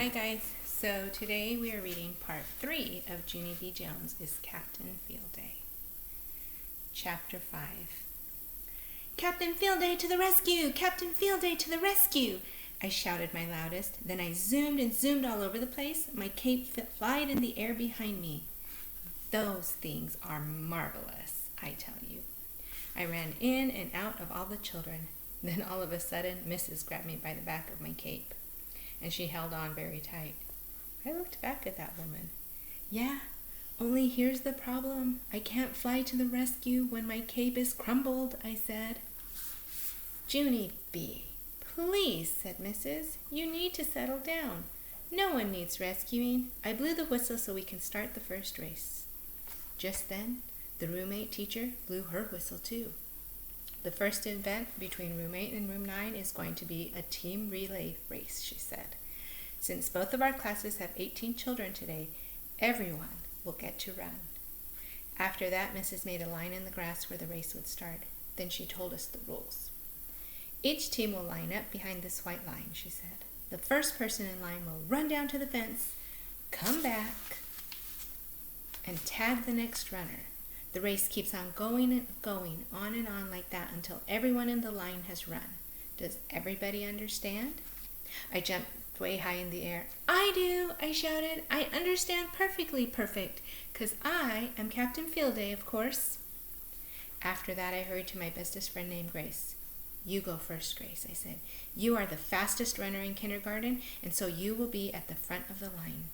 Hi guys, so today we are reading part 3 of Junie B. Jones' is Captain Field Day. Chapter 5. Captain Field Day to the rescue! Captain Field Day to the rescue! I shouted my loudest. Then I zoomed and zoomed all over the place. My cape flied in the air behind me. Those things are marvelous, I tell you. I ran in and out of all the children. Then all of a sudden, Mrs. grabbed me by the back of my cape, and she held on very tight. I looked back at that woman. Yeah, only here's the problem. I can't fly to the rescue when my cape is crumbled, I said. Junie B., please, said Mrs., you need to settle down. No one needs rescuing. I blew the whistle so we can start the first race. Just then, the roommate teacher blew her whistle too. The first event between room 8 and room 9 is going to be a team relay race, she said. Since both of our classes have 18 children today, everyone will get to run. After that, Mrs. made a line in the grass where the race would start. Then she told us the rules. Each team will line up behind this white line, she said. The first person in line will run down to the fence, come back, and tag the next runner. The race keeps on going and going, on and on like that until everyone in the line has run. Does everybody understand? I jumped way high in the air. I do, I shouted. I understand perfectly perfect, 'cause I am Captain Field Day, of course. After that, I hurried to my bestest friend named Grace. You go first, Grace, I said. You are the fastest runner in kindergarten, and so you will be at the front of the line.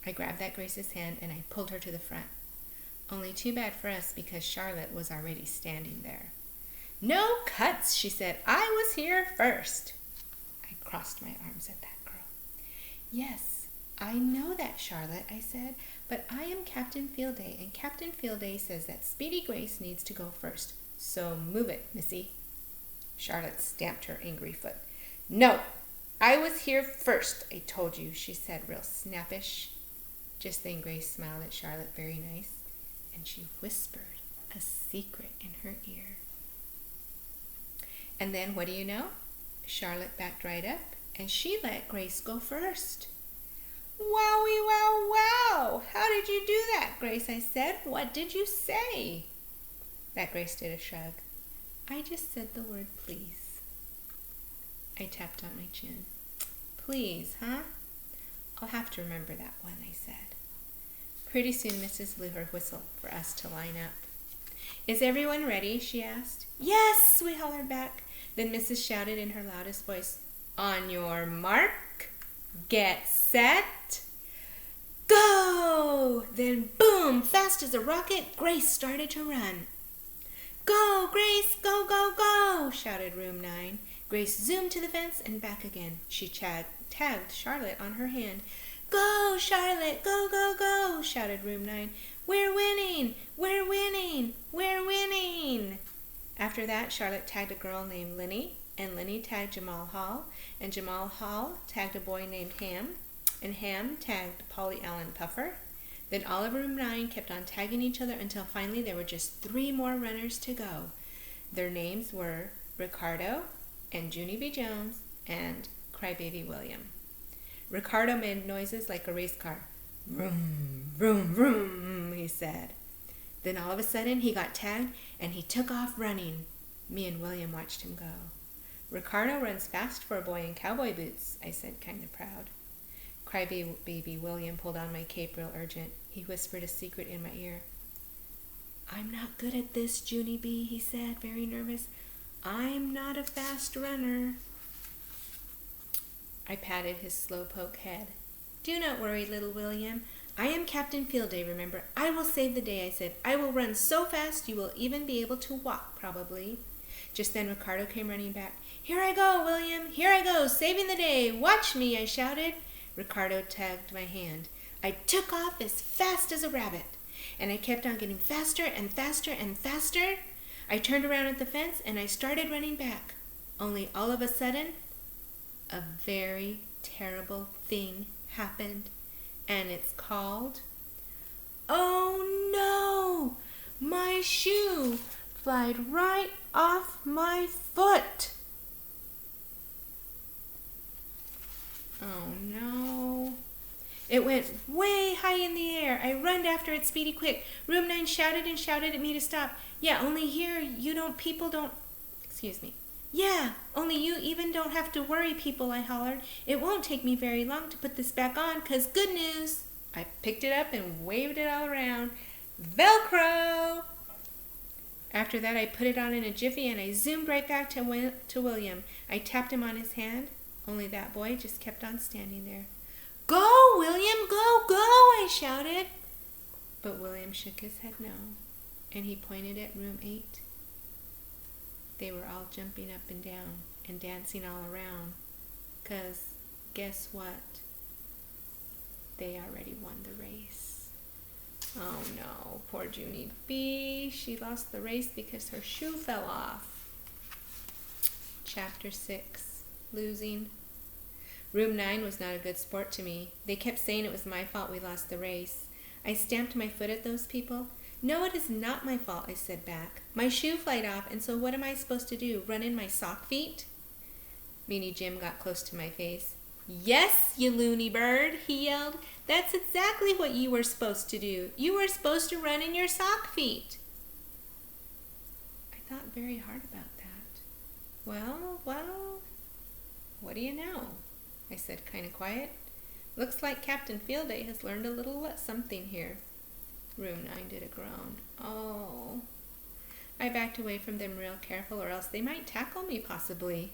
I grabbed that Grace's hand and I pulled her to the front. Only too bad for us because Charlotte was already standing there. No cuts, she said. I was here first. I crossed my arms at that girl. Yes, I know that, Charlotte, I said, but I am Captain Field Day, and Captain Field Day says that Speedy Grace needs to go first. So move it, Missy. Charlotte stamped her angry foot. No, I was here first, I told you, she said real snappish. Just then Grace smiled at Charlotte very nice, and she whispered a secret in her ear. And then, what do you know? Charlotte backed right up, and she let Grace go first. Wowie, wow, wow! How did you do that, Grace? I said. What did you say? That Grace did a shrug. I just said the word please. I tapped on my chin. Please, huh? I'll have to remember that one, I said. Pretty soon Mrs. blew her whistle for us to line up. Is everyone ready? She asked. Yes, we hollered back. Then Mrs. shouted in her loudest voice, on your mark, get set, go! Then boom, fast as a rocket, Grace started to run. Go, Grace, go, go, go, shouted room 9. Grace zoomed to the fence and back again. She tagged Charlotte on her hand. Go, Charlotte, go, go, go, shouted room 9. We're winning, we're winning, we're winning. After that, Charlotte tagged a girl named Linny, and Linny tagged Jamal Hall, and Jamal Hall tagged a boy named Ham, and Ham tagged Polly Allen Puffer. Then all of room 9 kept on tagging each other until finally there were just 3 more runners to go. Their names were Ricardo and Junie B. Jones and Crybaby William. Ricardo made noises like a race car. Vroom, vroom, vroom, he said. Then all of a sudden he got tagged and he took off running. Me and William watched him go. Ricardo runs fast for a boy in cowboy boots, I said, kind of proud. Crybaby William pulled on my cape real urgent. He whispered a secret in my ear. I'm not good at this, Junie B., he said, very nervous. I'm not a fast runner. I patted his slowpoke head. Do not worry, little William. I am Captain Field Day, remember. I will save the day, I said. I will run so fast you will even be able to walk, probably. Just then Ricardo came running back. Here I go, William. Here I go, saving the day. Watch me, I shouted. Ricardo tagged my hand. I took off as fast as a rabbit, and I kept on getting faster and faster and faster. I turned around at the fence, and I started running back. Only all of a sudden, a very terrible thing happened, and it's called, oh no, my shoe flied right off my foot. Oh no. It went way high in the air. I runned after it speedy quick. Room 9 shouted and shouted at me to stop. Yeah, only here excuse me. Yeah, only you even don't have to worry, people, I hollered. It won't take me very long to put this back on, 'cause good news. I picked it up and waved it all around. Velcro! After that, I put it on in a jiffy and I zoomed right back to William. I tapped him on his hand, only that boy just kept on standing there. Go, William, go, go, I shouted. But William shook his head no, and he pointed at room 8. They were all jumping up and down and dancing all around, 'cause guess what? They already won the race. Oh no, poor Junie B. She lost the race because her shoe fell off. Chapter 6, Losing. Room 9 was not a good sport to me. They kept saying it was my fault we lost the race. I stamped my foot at those people. No, it is not my fault, I said back. My shoe flied off, and so what am I supposed to do, run in my sock feet? Meanie Jim got close to my face. Yes, you loony bird, he yelled. That's exactly what you were supposed to do. You were supposed to run in your sock feet. I thought very hard about that. Well, what do you know? I said kind of quiet. Looks like Captain Field Day has learned a little something here. Room 9 did a groan. Oh. I backed away from them real careful, or else they might tackle me possibly.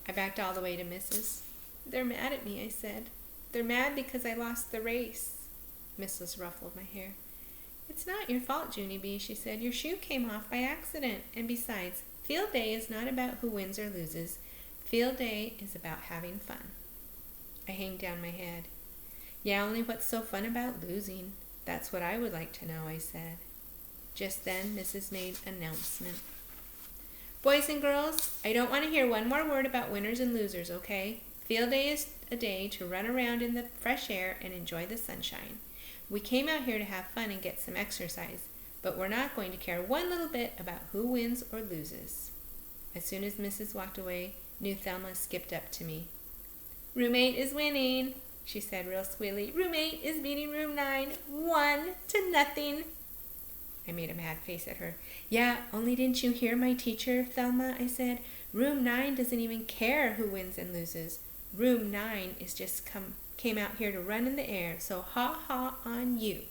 I backed all the way to Mrs. They're mad at me, I said. They're mad because I lost the race. Mrs. ruffled my hair. It's not your fault, Junie B., she said. Your shoe came off by accident. And besides, Field Day is not about who wins or loses. Field Day is about having fun. I hanged down my head. Yeah, only what's so fun about losing? That's what I would like to know, I said. Just then, Mrs. made an announcement. Boys and girls, I don't want to hear one more word about winners and losers, okay? Field Day is a day to run around in the fresh air and enjoy the sunshine. We came out here to have fun and get some exercise, but we're not going to care one little bit about who wins or loses. As soon as Mrs. walked away, New Thelma skipped up to me. Room 8 is winning, she said real squealy. Room 8 is beating room 9, 1-0. I made a mad face at her. Yeah, only didn't you hear my teacher, Thelma? I said. Room 9 doesn't even care who wins and loses. Room 9 is just came out here to run in the air, so ha ha on you.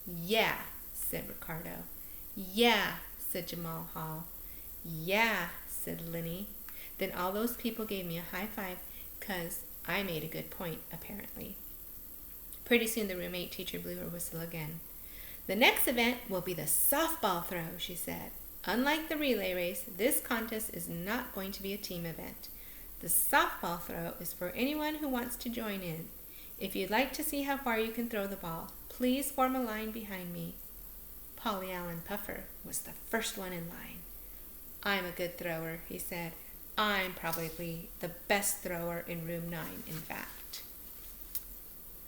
Yeah, said Ricardo. Yeah, said Jamal Hall. Yeah, said Linny. Then all those people gave me a high five, 'cause I made a good point, apparently. Pretty soon the room 8 teacher blew her whistle again. The next event will be the softball throw, she said. Unlike the relay race, this contest is not going to be a team event. The softball throw is for anyone who wants to join in. If you'd like to see how far you can throw the ball, please form a line behind me. Polly Allen Puffer was the first one in line. I'm a good thrower, he said. I'm probably the best thrower in room 9, in fact.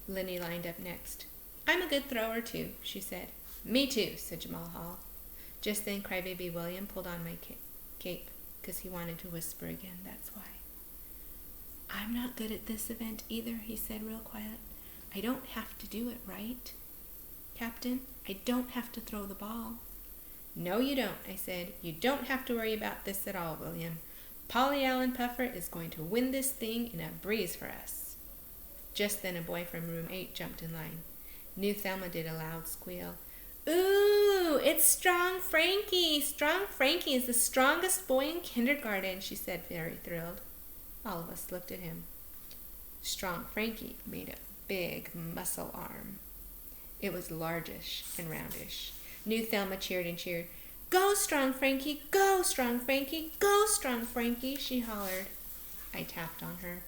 Linny lined up next. I'm a good thrower too, she said. Me too, said Jamal Hall. Just then Crybaby William pulled on my cape, 'cause he wanted to whisper again, that's why. I'm not good at this event either, he said real quiet. I don't have to do it, right? Captain, I don't have to throw the ball. No, you don't, I said. You don't have to worry about this at all, William. Polly Allen Puffer is going to win this thing in a breeze for us. Just then a boy from room 8 jumped in line. New Thelma did a loud squeal. Ooh, it's Strong Frankie. Strong Frankie is the strongest boy in kindergarten, she said, very thrilled. All of us looked at him. Strong Frankie made a big muscle arm. It was largish and roundish. New Thelma cheered and cheered. Go, Strong Frankie, go, Strong Frankie, go, Strong Frankie, she hollered. I tapped on her.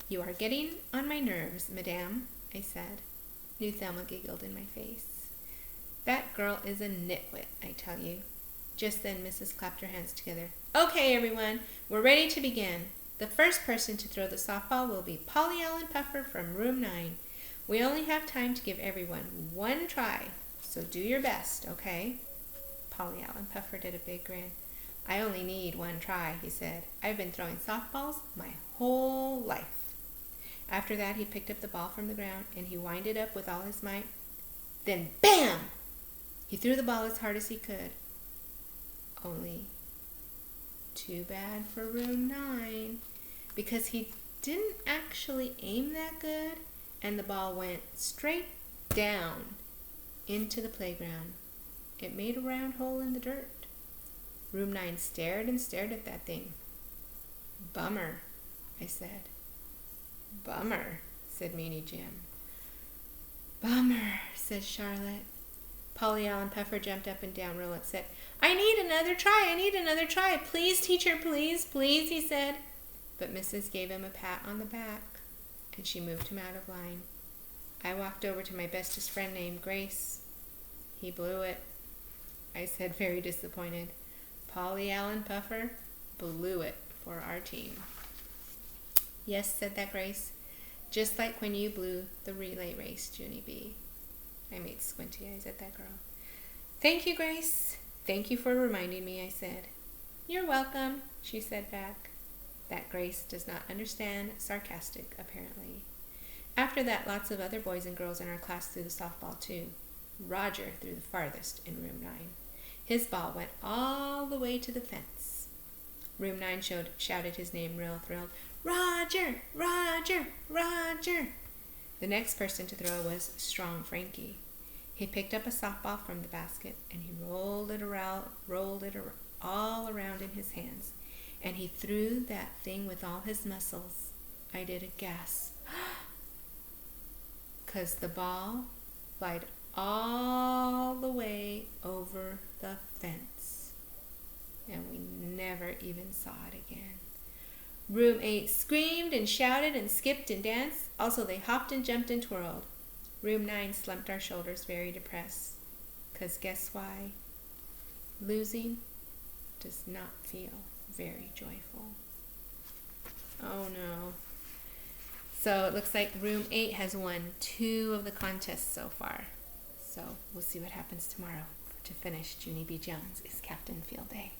You are getting on my nerves, madame, I said. New Thelma giggled in my face. That girl is a nitwit, I tell you. Just then Mrs. clapped her hands together. Okay, everyone, we're ready to begin. The first person to throw the softball will be Polly Allen Puffer from room 9. We only have time to give everyone one try, so do your best, okay? Polly Allen Puffer did a big grin. I only need one try, he said. I've been throwing softballs my whole life. After that, he picked up the ball from the ground and he wound it up with all his might. Then, bam! He threw the ball as hard as he could. Only too bad for room 9, because he didn't actually aim that good, and the ball went straight down into the playground. It made a round hole in the dirt. Room 9 stared and stared at that thing. Bummer, I said. Bummer, said Meanie Jim. Bummer, said Charlotte. Polly Allen Puffer jumped up and down real upset. I need another try, I need another try. Please, teacher, please, please, he said. But Mrs. gave him a pat on the back, and she moved him out of line. I walked over to my bestest friend named Grace. He blew it, I said, very disappointed. Polly Allen Puffer blew it for our team. Yes, said that Grace, just like when you blew the relay race, Junie B. I made squinty eyes at that girl. Thank you, Grace. Thank you for reminding me, I said. You're welcome, she said back. That Grace does not understand sarcastic, apparently. After that, lots of other boys and girls in our class threw the softball, too. Roger threw the farthest in room 9. His ball went all the way to the fence. Room 9 shouted his name real thrilled. Roger! Roger! Roger! The next person to throw was Strong Frankie. He picked up a softball from the basket and he rolled it all around in his hands. And he threw that thing with all his muscles. I did a gasp. 'Cause the ball flied all the way over the fence. And we never even saw it again. Room 8 screamed and shouted and skipped and danced. Also, they hopped and jumped and twirled. Room 9 slumped our shoulders, very depressed. 'Cause guess why? Losing does not feel very joyful. Oh no. So it looks like room 8 has won 2 of the contests so far. So we'll see what happens tomorrow. To finish, Junie B. Jones is Captain Field Day.